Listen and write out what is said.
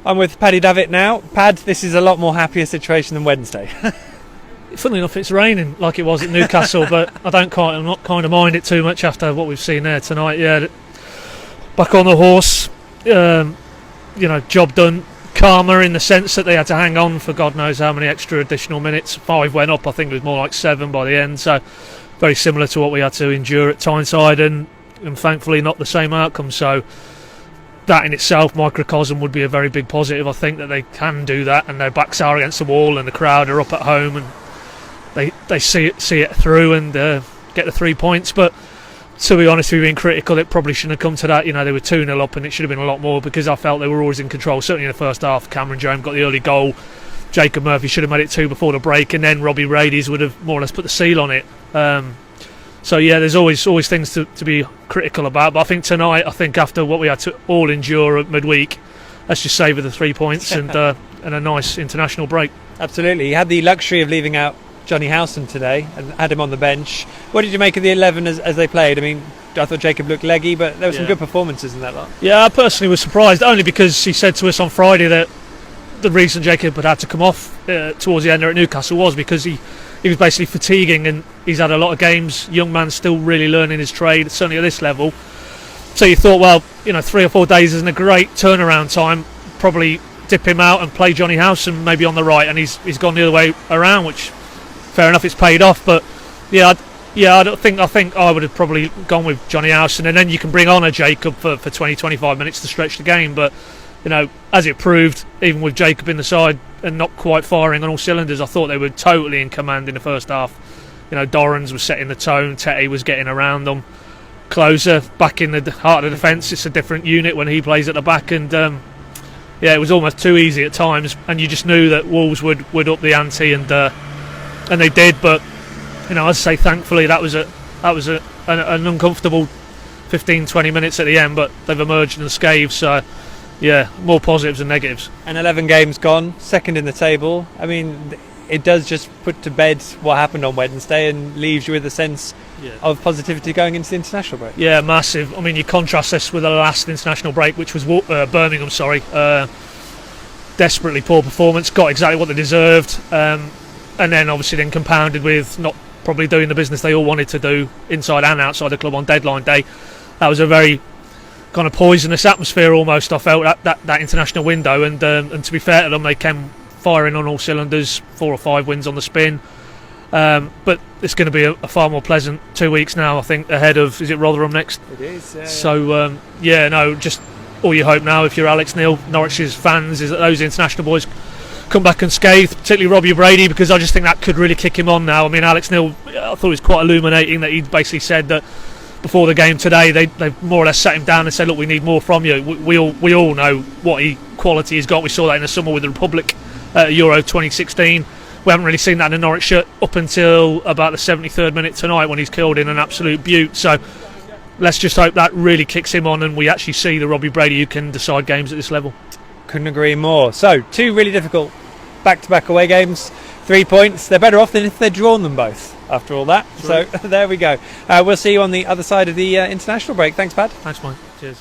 I'm with Paddy Davitt now. Pad, this is a lot more happier situation than Wednesday. Funnily enough, it's raining like it was at Newcastle, but I'm not kind of mind it too much after what we've seen there tonight. Yeah, back on the horse, job done. Calmer in the sense that they had to hang on for God knows how many extra additional minutes. 5 went up, I think it was more like 7 by the end. So very similar to what we had to endure at Tyneside, and thankfully not the same outcome. So that in itself, microcosm, would be a very big positive. I think that they can do that, and their backs are against the wall, and the crowd are up at home, and they see it through and get the 3 points. But to be honest, we've been critical. It probably shouldn't have come to that. They were 2-0 up, and it should have been a lot more, because I felt they were always in control. Certainly in the first half, Cameron Jones got the early goal. Jacob Murphy should have made it 2 before the break, and then Robbie Brady's would have more or less put the seal on it. So yeah, there's always things to be critical about. But I think tonight, after what we had to all endure at midweek, let's just savour the 3 points and a nice international break. Absolutely. You had the luxury of leaving out Johnny Howson today and had him on the bench. What did you make of the 11 as they played? I mean, I thought Jacob looked leggy, but there were some good performances in that lot. Yeah, I personally was surprised, only because he said to us on Friday that the reason Jacob had to come off towards the end there at Newcastle was because he was basically fatiguing, and he's had a lot of games. Young man, still really learning his trade, certainly at this level. So you thought, well, 3 or 4 days isn't a great turnaround time. Probably dip him out and play Johnny Howson maybe on the right, and he's gone the other way around, which fair enough, it's paid off. But I think I would have probably gone with Johnny Howson, and then you can bring on a Jacob for 20-25 minutes to stretch the game. But as it proved, even with Jacob in the side and not quite firing on all cylinders, I thought they were totally in command in the first half. Dorrans was setting the tone, Tetty was getting around them. Closer back in the heart of the defence. It's a different unit when he plays at the back, and it was almost too easy at times, and you just knew that Wolves would up the ante, and they did. But I'd say thankfully that was an uncomfortable 15-20 minutes at the end, but they've emerged unscathed. So yeah, more positives than negatives. And 11 games gone, second in the table. I mean, it does just put to bed what happened on Wednesday and leaves you with a sense of positivity going into the international break. Yeah, massive. I mean, you contrast this with the last international break, which was Birmingham. Desperately poor performance, got exactly what they deserved, and then obviously compounded with not probably doing the business they all wanted to do inside and outside the club on deadline day. That was a very kind of poisonous atmosphere almost, I felt, that international window, and to be fair to them, they came firing on all cylinders, 4 or 5 wins on the spin, but it's going to be a far more pleasant 2 weeks now, I think, ahead of, is it Rotherham next? It is, so just all you hope now, if you're Alex Neil, Norwich's fans, is that those international boys come back unscathed, particularly Robbie Brady, because I just think that could really kick him on now. I mean, Alex Neil, I thought it was quite illuminating that he basically said that before the game today, they more or less sat him down and said, look, we need more from you. We all know what quality he's got. We saw that in the summer with the Republic at Euro 2016. We haven't really seen that in a Norwich shirt up until about the 73rd minute tonight, when he's killed in an absolute beaut. So let's just hope that really kicks him on and we actually see the Robbie Brady who can decide games at this level. Couldn't agree more. So 2 really difficult back-to-back away games, 3 points. They're better off than if they'd drawn them both after all that. True. So there we go. We'll see you on the other side of the international break. Thanks, Pad. Thanks, Mike. Cheers.